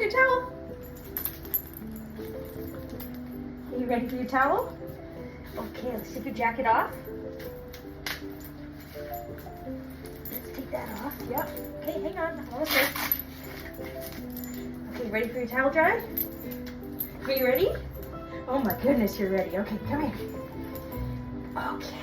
your towel. Are you ready for your towel? Okay, let's take your jacket off. Let's take that off. Yep. Okay, hang on. Almost there. Okay, ready for your towel dry? Are you ready? Oh my goodness, you're ready. Okay, come here. Okay.